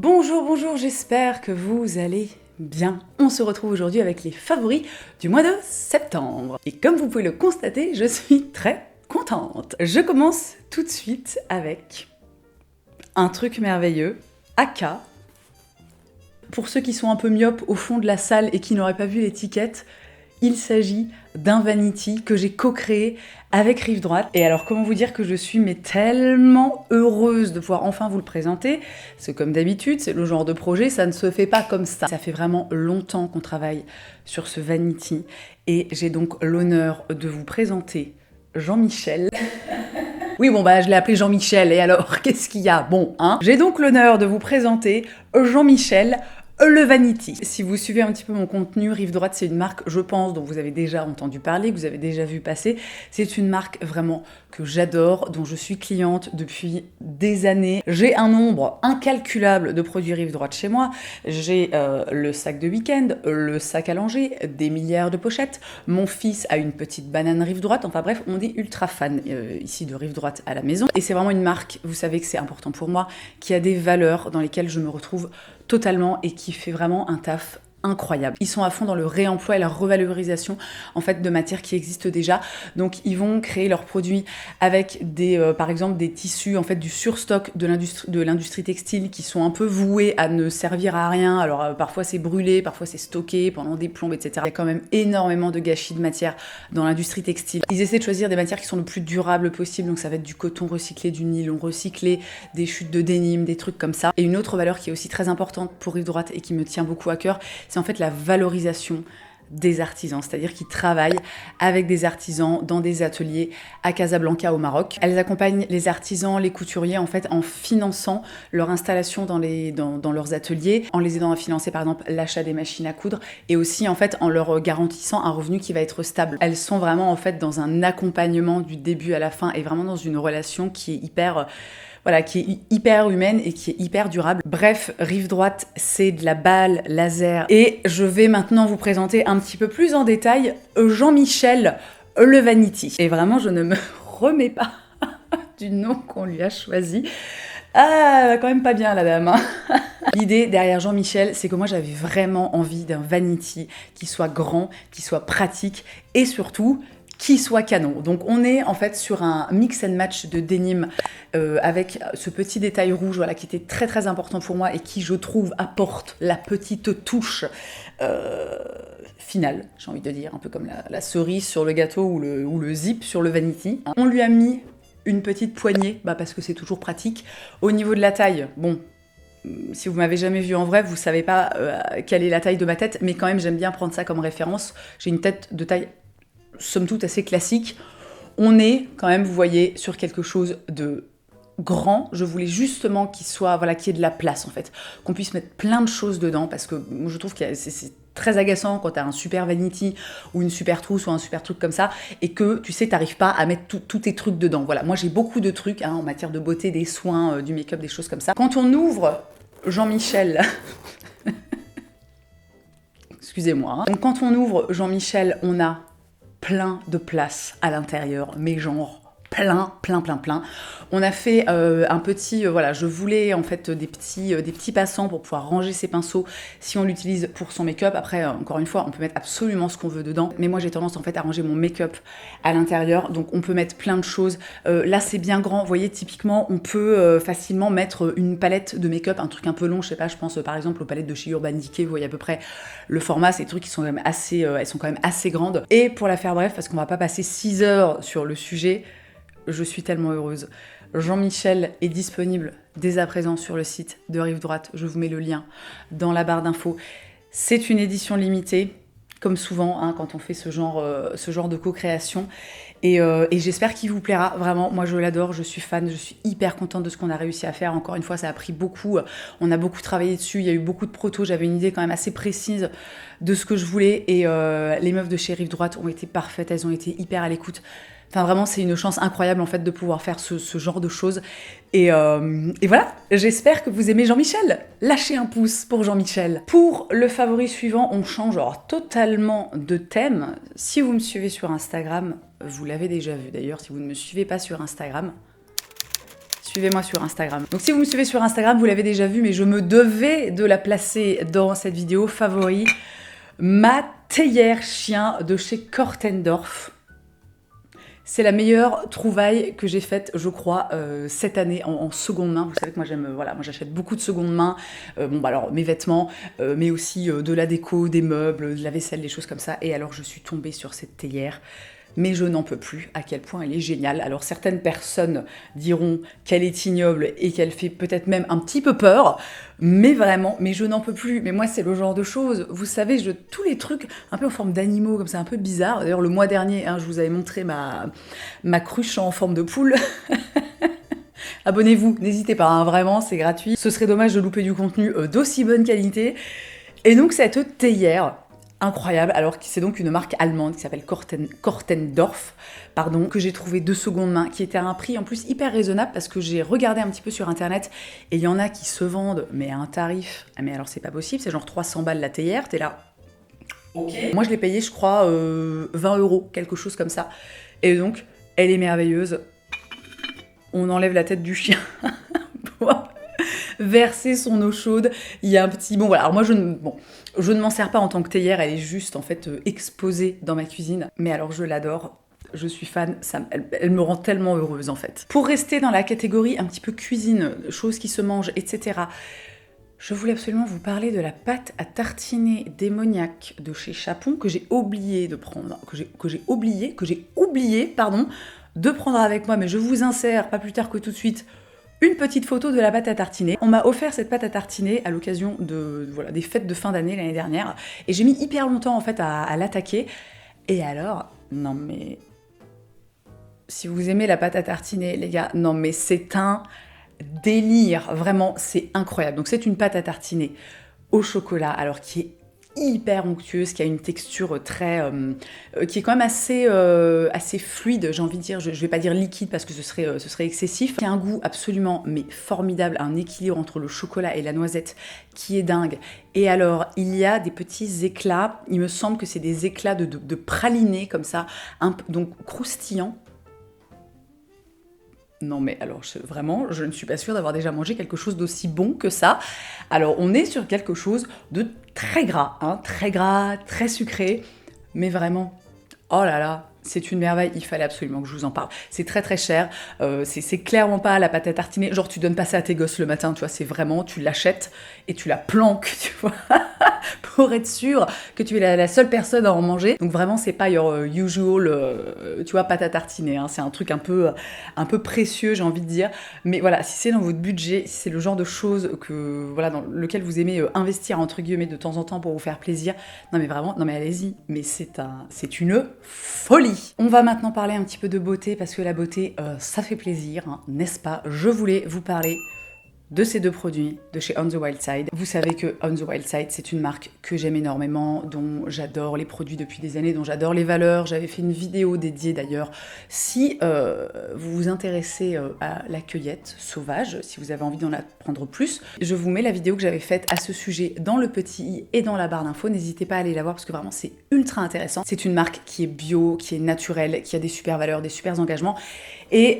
Bonjour, bonjour, j'espère que vous allez bien. On se retrouve aujourd'hui avec les favoris du mois de septembre. Et comme vous pouvez le constater, je suis très contente. Je commence tout de suite avec un truc merveilleux, aka. Pour ceux qui sont un peu myopes au fond de la salle et qui n'auraient pas vu l'étiquette, il s'agit d'un vanity que j'ai co-créé avec Rive Droite. Et alors comment vous dire que je suis tellement heureuse de pouvoir enfin vous le présenter. C'est comme d'habitude, c'est le genre de projet, ça ne se fait pas comme ça. Ça fait vraiment longtemps qu'on travaille sur ce vanity. Et j'ai donc l'honneur de vous présenter Jean-Michel. Oui, bon, bah, je l'ai appelé Jean-Michel, et alors, qu'est-ce qu'il y a? Bon, hein? J'ai donc l'honneur de vous présenter Jean-Michel, le Vanity. Si vous suivez un petit peu mon contenu, Rive Droite, c'est une marque, je pense, dont vous avez déjà entendu parler, que vous avez déjà vu passer. C'est une marque vraiment que j'adore, dont je suis cliente depuis des années. J'ai un nombre incalculable de produits Rive Droite chez moi. J'ai le sac de week-end, le sac à langer, des milliards de pochettes. Mon fils a une petite banane Rive Droite. Enfin bref, on est ultra fan ici de Rive Droite à la maison. Et c'est vraiment une marque, vous savez que c'est important pour moi, qui a des valeurs dans lesquelles je me retrouve totalement et qui fait vraiment un taf incroyable. Ils sont à fond dans le réemploi et la revalorisation en fait de matières qui existent déjà. Donc ils vont créer leurs produits avec des par exemple des tissus en fait du surstock de l'industrie textile qui sont un peu voués à ne servir à rien. Alors parfois c'est brûlé, parfois c'est stocké pendant des plombes, etc. Il y a quand même énormément de gâchis de matière dans l'industrie textile. Ils essaient de choisir des matières qui sont le plus durables possible. Donc ça va être du coton recyclé, du nylon recyclé, des chutes de dénime, des trucs comme ça. Et une autre valeur qui est aussi très importante pour Rive Droite et qui me tient beaucoup à cœur, c'est en fait la valorisation des artisans, c'est-à-dire qu'ils travaillent avec des artisans dans des ateliers à Casablanca au Maroc. Elles accompagnent les artisans, les couturiers en fait en finançant leur installation dans leurs ateliers, en les aidant à financer par exemple l'achat des machines à coudre et aussi en fait en leur garantissant un revenu qui va être stable. Elles sont vraiment en fait dans un accompagnement du début à la fin et vraiment dans une relation qui est qui est hyper humaine et qui est hyper durable. Bref, Rive Droite, c'est de la balle laser. Et je vais maintenant vous présenter un petit peu plus en détail Jean-Michel, le Vanity. Et vraiment, je ne me remets pas du nom qu'on lui a choisi. Ah, elle va quand même pas bien la dame. Hein. L'idée derrière Jean-Michel, c'est que moi j'avais vraiment envie d'un vanity qui soit grand, qui soit pratique et surtout qui soit canon. Donc on est en fait sur un mix and match de denim avec ce petit détail rouge voilà, qui était très très important pour moi et qui je trouve apporte la petite touche finale, j'ai envie de dire, un peu comme la cerise sur le gâteau ou le zip sur le vanity. On lui a mis une petite poignée, parce que c'est toujours pratique. Au niveau de la taille, bon, si vous m'avez jamais vu en vrai, vous savez pas quelle est la taille de ma tête, mais quand même j'aime bien prendre ça comme référence. J'ai une tête de taille somme toute assez classique. On est quand même, vous voyez, sur quelque chose de grand. Je voulais justement qu'il y ait de la place en fait, qu'on puisse mettre plein de choses dedans parce que je trouve que c'est très agaçant quand t'as un super vanity ou une super trousse ou un super truc comme ça et que tu sais t'arrives pas à mettre tous tes trucs dedans. Voilà, moi j'ai beaucoup de trucs en matière de beauté, des soins, du make-up, des choses comme ça. Quand on ouvre Jean-Michel excusez-moi. Donc quand on ouvre Jean-Michel, on a plein de place à l'intérieur, mais genre plein. On a fait un petit, je voulais en fait des petits passants pour pouvoir ranger ses pinceaux si on l'utilise pour son make-up. Après, encore une fois, on peut mettre absolument ce qu'on veut dedans, mais moi j'ai tendance en fait à ranger mon make-up à l'intérieur, donc on peut mettre plein de choses. Là c'est bien grand, vous voyez, typiquement on peut facilement mettre une palette de make-up, un truc un peu long, je sais pas, je pense par exemple aux palettes de chez Urban Decay, vous voyez à peu près le format, ces trucs qui sont quand même elles sont quand même assez grandes. Et pour la faire bref, parce qu'on va pas passer 6 heures sur le sujet, je suis tellement heureuse. Jean-Michel est disponible dès à présent sur le site de Rive Droite. Je vous mets le lien dans la barre d'infos. C'est une édition limitée, comme souvent quand on fait ce genre de co-création. Et j'espère qu'il vous plaira. Vraiment, moi je l'adore, je suis fan, je suis hyper contente de ce qu'on a réussi à faire. Encore une fois, ça a pris beaucoup. On a beaucoup travaillé dessus, il y a eu beaucoup de protos. J'avais une idée quand même assez précise de ce que je voulais. Et les meufs de chez Rive Droite ont été parfaites, elles ont été hyper à l'écoute. Enfin, vraiment, c'est une chance incroyable, en fait, de pouvoir faire ce genre de choses. Et voilà, j'espère que vous aimez Jean-Michel. Lâchez un pouce pour Jean-Michel. Pour le favori suivant, on change totalement de thème. Si vous me suivez sur Instagram, vous l'avez déjà vu d'ailleurs. Si vous ne me suivez pas sur Instagram, suivez-moi sur Instagram. Donc si vous me suivez sur Instagram, vous l'avez déjà vu, mais je me devais de la placer dans cette vidéo favori. Ma théière chien de chez Kortendorf. C'est la meilleure trouvaille que j'ai faite, je crois, cette année en seconde main. Vous savez que moi j'aime, voilà, moi j'achète beaucoup de seconde main. Bon bah alors mes vêtements, mais aussi de la déco, des meubles, de la vaisselle, des choses comme ça. Et alors je suis tombée sur cette théière. Mais je n'en peux plus, à quel point elle est géniale. Alors certaines personnes diront qu'elle est ignoble et qu'elle fait peut-être même un petit peu peur, mais vraiment, mais je n'en peux plus. Mais moi c'est le genre de choses, vous savez, tous les trucs un peu en forme d'animaux, comme ça, un peu bizarre. D'ailleurs le mois dernier, je vous avais montré ma cruche en forme de poule. Abonnez-vous, n'hésitez pas, vraiment, c'est gratuit. Ce serait dommage de louper du contenu d'aussi bonne qualité. Et donc cette théière, incroyable, alors c'est donc une marque allemande qui s'appelle Kortendorf, pardon, que j'ai trouvé de seconde main, qui était à un prix en plus hyper raisonnable parce que j'ai regardé un petit peu sur internet et il y en a qui se vendent mais à un tarif, mais alors c'est pas possible, c'est genre 300 balles la théière, t'es là. Ok. Moi je l'ai payé je crois 20 €, quelque chose comme ça. Et donc elle est merveilleuse. On enlève la tête du chien. Verser son eau chaude, il y a un petit... Bon voilà, alors moi je ne m'en sers pas en tant que théière, elle est juste en fait exposée dans ma cuisine, mais alors je l'adore, je suis fan, elle me rend tellement heureuse en fait. Pour rester dans la catégorie un petit peu cuisine, choses qui se mangent, etc., je voulais absolument vous parler de la pâte à tartiner démoniaque de chez Chapon que j'ai oublié de prendre, que j'ai oublié de prendre avec moi, mais je vous insère pas plus tard que tout de suite une petite photo de la pâte à tartiner. On m'a offert cette pâte à tartiner à l'occasion des fêtes de fin d'année l'année dernière. Et j'ai mis hyper longtemps en fait à l'attaquer. Et alors, non mais... Si vous aimez la pâte à tartiner, les gars, non mais c'est un délire. Vraiment, c'est incroyable. Donc c'est une pâte à tartiner au chocolat, alors qui est hyper onctueuse, qui a une texture très... qui est quand même assez fluide, j'ai envie de dire. Je vais pas dire liquide parce que ce serait excessif. Qui a un goût absolument mais formidable, un équilibre entre le chocolat et la noisette qui est dingue. Et alors, il y a des petits éclats, il me semble que c'est des éclats de praliné comme ça, donc croustillants. Non mais alors, vraiment, je ne suis pas sûre d'avoir déjà mangé quelque chose d'aussi bon que ça. Alors, on est sur quelque chose de très gras, très sucré, mais vraiment, oh là là, c'est une merveille, il fallait absolument que je vous en parle. C'est très très cher, c'est clairement pas la pâte à tartiner, genre tu donnes pas ça à tes gosses le matin, tu vois, c'est vraiment, tu l'achètes et tu la planques, tu vois, pour être sûr que tu es la seule personne à en manger. Donc vraiment, c'est pas your usual, tu vois, pâte à tartiner, hein. C'est un truc un peu précieux, j'ai envie de dire. Mais voilà, si c'est dans votre budget, si c'est le genre de choses voilà, dans lequel vous aimez investir, entre guillemets, de temps en temps pour vous faire plaisir, non mais vraiment, non mais allez-y, mais c'est une folie. On va maintenant parler un petit peu de beauté, parce que la beauté, ça fait plaisir, hein, n'est-ce pas? Je voulais vous parler de ces deux produits de chez On the Wild Side. Vous savez que On the Wild Side, c'est une marque que j'aime énormément, dont j'adore les produits depuis des années, dont j'adore les valeurs. J'avais fait une vidéo dédiée d'ailleurs. Si vous vous intéressez à la cueillette sauvage, si vous avez envie d'en apprendre plus, je vous mets la vidéo que j'avais faite à ce sujet dans le petit i et dans la barre d'infos. N'hésitez pas à aller la voir parce que vraiment c'est ultra intéressant. C'est une marque qui est bio, qui est naturelle, qui a des super valeurs, des super engagements. Et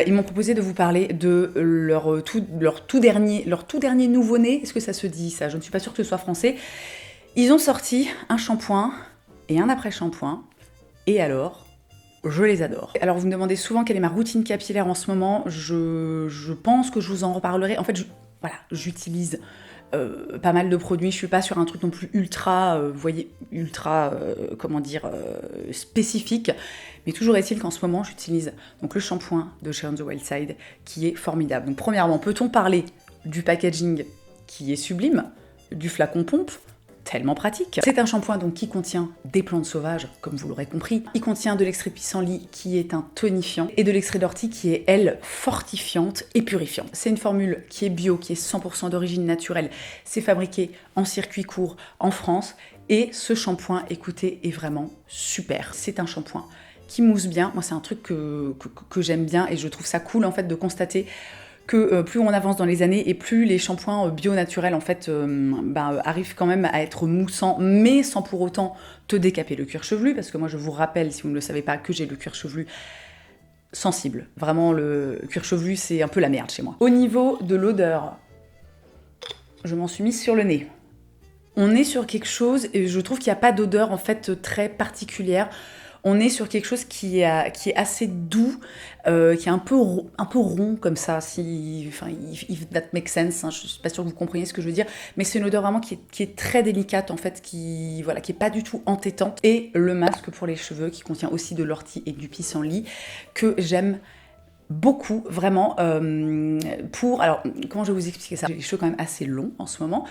ils m'ont proposé de vous parler de leur tout dernier nouveau-né. Est-ce que ça se dit ça? Je ne suis pas sûre que ce soit français. Ils ont sorti un shampoing et un après-shampoing. Et alors, je les adore. Alors vous me demandez souvent quelle est ma routine capillaire en ce moment. Je pense que je vous en reparlerai. En fait, voilà, j'utilise pas mal de produits. Je suis pas sur un truc non plus ultra, vous voyez, ultra, spécifique. Mais toujours est-il qu'en ce moment, j'utilise donc le shampoing de chez On the Wild Side, qui est formidable. Donc premièrement, peut-on parler du packaging qui est sublime, du flacon pompe, tellement pratique. C'est un shampoing donc qui contient des plantes sauvages, comme vous l'aurez compris. Il contient de l'extrait de pissenlit qui est un tonifiant et de l'extrait d'ortie qui est, elle, fortifiante et purifiante. C'est une formule qui est bio, qui est 100% d'origine naturelle. C'est fabriqué en circuit court en France et ce shampoing, écoutez, est vraiment super. C'est un shampoing qui mousse bien. Moi, c'est un truc que j'aime bien et je trouve ça cool en fait de constater que plus on avance dans les années et plus les shampoings bio naturels en fait arrivent quand même à être moussants, mais sans pour autant te décaper le cuir chevelu, parce que moi je vous rappelle, si vous ne le savez pas, que j'ai le cuir chevelu sensible. Vraiment, le cuir chevelu, c'est un peu la merde chez moi. Au niveau de l'odeur, je m'en suis mise sur le nez. On est sur quelque chose, et je trouve qu'il n'y a pas d'odeur en fait très particulière. On est sur quelque chose qui est assez doux, qui est un peu rond comme ça, if that makes sense, hein, je suis pas sûre que vous compreniez ce que je veux dire, mais c'est une odeur vraiment qui est très délicate en fait, qui est pas du tout entêtante. Et le masque pour les cheveux qui contient aussi de l'ortie et du pissenlit, que j'aime beaucoup, vraiment, alors, comment je vais vous expliquer ça? J'ai les cheveux quand même assez longs en ce moment,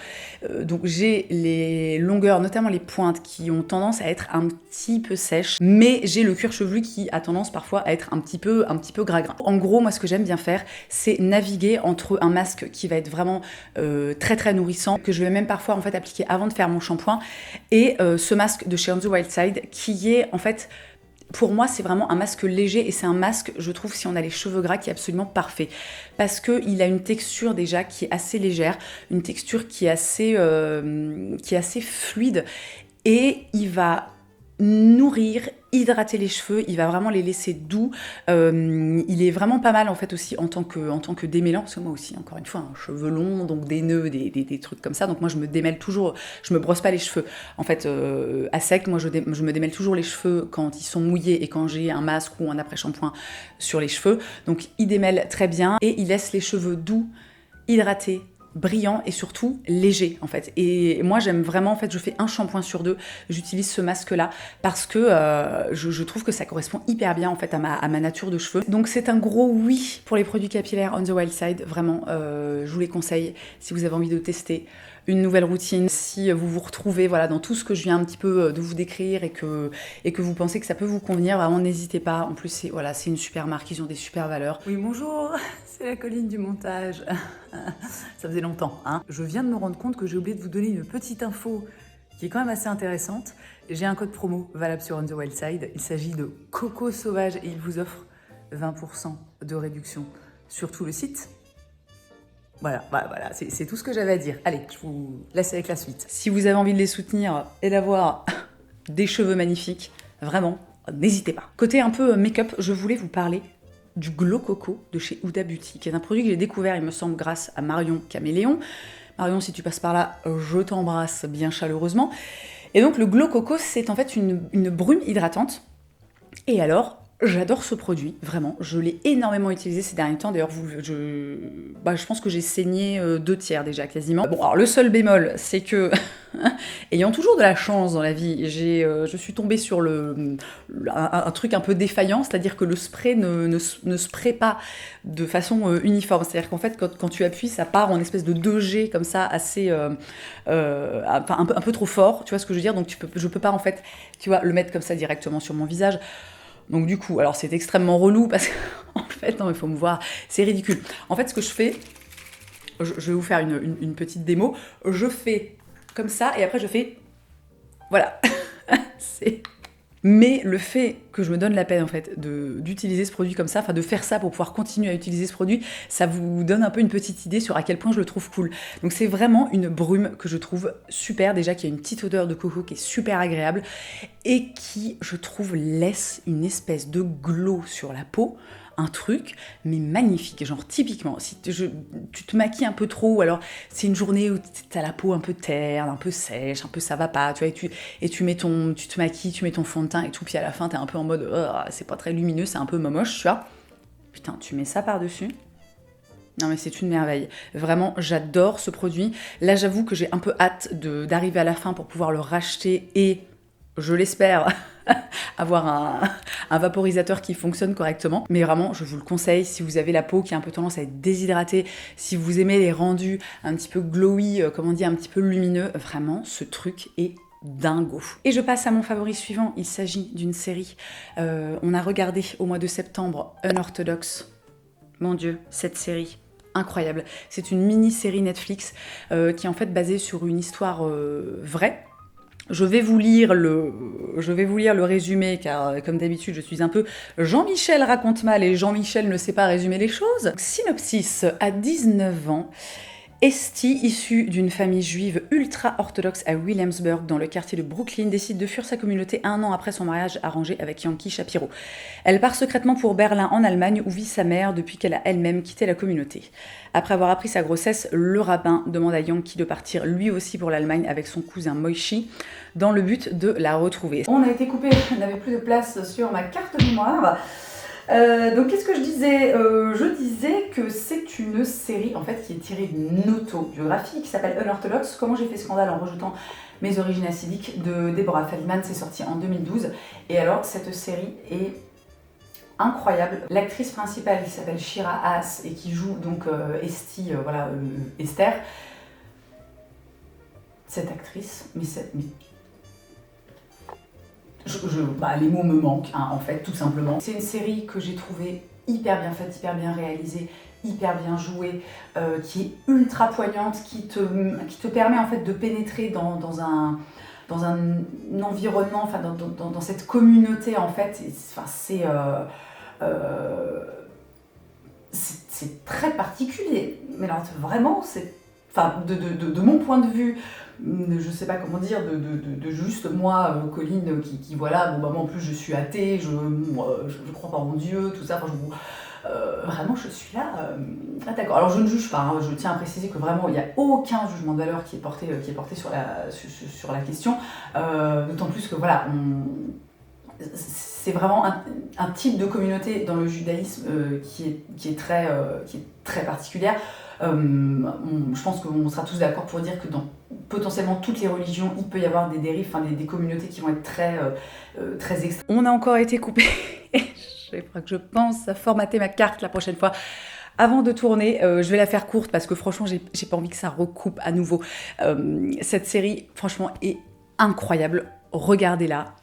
donc j'ai les longueurs, notamment les pointes, qui ont tendance à être un petit peu sèches, mais j'ai le cuir chevelu qui a tendance parfois à être un petit peu gras. En gros, moi, ce que j'aime bien faire, c'est naviguer entre un masque qui va être vraiment très très nourrissant, que je vais même parfois en fait appliquer avant de faire mon shampoing, et ce masque de chez On The Wild Side, qui est en fait... Pour moi, c'est vraiment un masque léger et c'est un masque, je trouve, si on a les cheveux gras, qui est absolument parfait. Parce qu'il a une texture déjà qui est assez légère, une texture qui est assez fluide, et il va nourrir, hydrater les cheveux, il va vraiment les laisser doux. Il est vraiment pas mal en fait aussi en tant que démêlant, parce que moi aussi, encore une fois, un cheveu long, donc des nœuds, des trucs comme ça, donc moi je me démêle toujours, je me brosse pas les cheveux en fait à sec. Moi je me démêle toujours les cheveux quand ils sont mouillés et quand j'ai un masque ou un après-shampoing sur les cheveux, donc il démêle très bien et il laisse les cheveux doux, hydratés, brillant et surtout léger en fait. Et moi j'aime vraiment, en fait je fais un shampoing sur 2, j'utilise ce masque là parce que je trouve que ça correspond hyper bien en fait à ma nature de cheveux. Donc c'est un gros oui pour les produits capillaires On The Wild Side, vraiment je vous les conseille si vous avez envie de tester une nouvelle routine, si vous vous retrouvez voilà, dans tout ce que je viens un petit peu de vous décrire et que vous pensez que ça peut vous convenir, vraiment n'hésitez pas. En plus c'est une super marque, ils ont des super valeurs. Oui bonjour, c'est la colline du montage. Ça faisait longtemps, hein. Je viens de me rendre compte que j'ai oublié de vous donner une petite info qui est quand même assez intéressante. J'ai un code promo valable sur On The Wild Side. Il s'agit de Coco Sauvage et il vous offre 20% de réduction sur tout le site. Voilà, c'est tout ce que j'avais à dire. Allez, je vous laisse avec la suite. Si vous avez envie de les soutenir et d'avoir des cheveux magnifiques, vraiment, n'hésitez pas. Côté un peu make-up, je voulais vous parler du Glow Coco de chez Huda Beauty, qui est un produit que j'ai découvert, il me semble, grâce à Marion Caméléon. Marion, si tu passes par là, je t'embrasse bien chaleureusement. Et donc le Glow Coco, c'est en fait une brume hydratante. Et alors, j'adore ce produit, vraiment. Je l'ai énormément utilisé ces derniers temps. D'ailleurs, je pense que j'ai saigné 2/3 déjà, quasiment. Bon, alors le seul bémol, c'est que, ayant toujours de la chance dans la vie, je suis tombée sur un truc un peu défaillant, c'est-à-dire que le spray ne spraye pas de façon uniforme. C'est-à-dire qu'en fait, quand tu appuies, ça part en espèce de 2G comme ça, assez... un peu trop fort, tu vois ce que je veux dire? Donc je peux pas, en fait, tu vois, le mettre comme ça directement sur mon visage. Donc du coup, alors c'est extrêmement relou parce qu'en fait, non, il faut me voir, c'est ridicule. En fait, ce que je fais, je vais vous faire une petite démo. Je fais comme ça et après je fais... Voilà. Mais le fait que je me donne la peine en fait d'utiliser ce produit comme ça, enfin de faire ça pour pouvoir continuer à utiliser ce produit, ça vous donne un peu une petite idée sur à quel point je le trouve cool. Donc c'est vraiment une brume que je trouve super, déjà qui a une petite odeur de coco qui est super agréable et qui, je trouve, laisse une espèce de glow sur la peau. Un truc, mais magnifique, genre typiquement, si tu te maquilles un peu trop, ou alors c'est une journée où t'as la peau un peu terne, un peu sèche, un peu ça va pas, tu vois, tu te maquilles, tu mets ton fond de teint et tout, puis à la fin t'es un peu en mode, oh, c'est pas très lumineux, c'est un peu moche, tu vois. Putain, tu mets ça par-dessus. Non mais c'est une merveille. Vraiment, j'adore ce produit. Là, j'avoue que j'ai un peu hâte d'arriver à la fin pour pouvoir le racheter et, je l'espère, avoir un vaporisateur qui fonctionne correctement. Mais vraiment, je vous le conseille si vous avez la peau qui a un peu tendance à être déshydratée, si vous aimez les rendus un petit peu glowy, comme on dit, un petit peu lumineux, vraiment, ce truc est dingo. Et je passe à mon favori suivant. Il s'agit d'une série. On a regardé au mois de septembre Unorthodox. Mon Dieu, cette série incroyable. C'est une mini-série Netflix qui est en fait basée sur une histoire vraie. Je vais vous lire le résumé, car comme d'habitude, je suis un peu Jean-Michel raconte mal et Jean-Michel ne sait pas résumer les choses. Synopsis, à 19 ans, Esty, issue d'une famille juive ultra-orthodoxe à Williamsburg, dans le quartier de Brooklyn, décide de fuir sa communauté 1 an après son mariage arrangé avec Yankee Shapiro. Elle part secrètement pour Berlin, en Allemagne, où vit sa mère depuis qu'elle a elle-même quitté la communauté. Après avoir appris sa grossesse, le rabbin demande à Yankee de partir lui aussi pour l'Allemagne avec son cousin Moïse, dans le but de la retrouver. On a été coupé, je n'avais plus de place sur ma carte mémoire. Donc qu'est-ce que je disais Je disais que c'est une série en fait qui est tirée d'une autobiographie qui s'appelle Unorthodox, comment j'ai fait scandale en rejetant mes origines assidiques, de Deborah Feldman. C'est sorti en 2012 et alors cette série est incroyable. L'actrice principale qui s'appelle Shira Haas et qui joue donc Esty, Esther, cette actrice, les mots me manquent, hein, en fait, tout simplement. C'est une série que j'ai trouvée hyper bien faite, hyper bien réalisée, hyper bien jouée, qui est ultra poignante, qui te permet en fait de pénétrer dans un environnement, enfin dans cette communauté en fait. C'est très particulier, mais alors vraiment c'est, enfin de mon point de vue, je sais pas comment dire, de juste moi, Colline, qui voilà, bon bah moi en plus je suis athée, je crois pas en Dieu, tout ça, enfin, vraiment je suis là, d'accord. Alors je ne juge pas, hein, je tiens à préciser que vraiment il n'y a aucun jugement de valeur qui est porté sur la question, d'autant plus que voilà, c'est vraiment un type de communauté dans le judaïsme qui est très particulière. Je pense qu'on sera tous d'accord pour dire que dans potentiellement toutes les religions, il peut y avoir des dérives, enfin des communautés qui vont être très extrêmes. On a encore été coupé. Il faudra que je pense à formater ma carte la prochaine fois. Avant de tourner, je vais la faire courte parce que franchement, j'ai pas envie que ça recoupe à nouveau. Cette série, franchement, est incroyable. Regardez-la,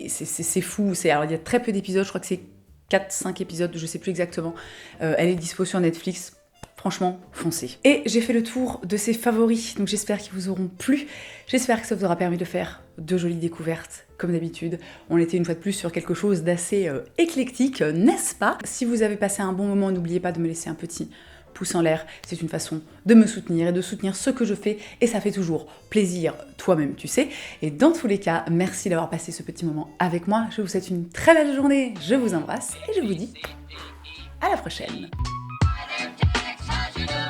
c'est fou. Alors, il y a très peu d'épisodes, je crois que c'est 4-5 épisodes, je sais plus exactement. Elle est dispo sur Netflix. Franchement, foncez. Et j'ai fait le tour de ces favoris, donc j'espère qu'ils vous auront plu. J'espère que ça vous aura permis de faire de jolies découvertes, comme d'habitude. On était une fois de plus sur quelque chose d'assez éclectique, n'est-ce pas? Si vous avez passé un bon moment, n'oubliez pas de me laisser un petit pouce en l'air. C'est une façon de me soutenir et de soutenir ce que je fais, et ça fait toujours plaisir, toi-même, tu sais. Et dans tous les cas, merci d'avoir passé ce petit moment avec moi. Je vous souhaite une très belle journée, je vous embrasse, et je vous dis à la prochaine. You know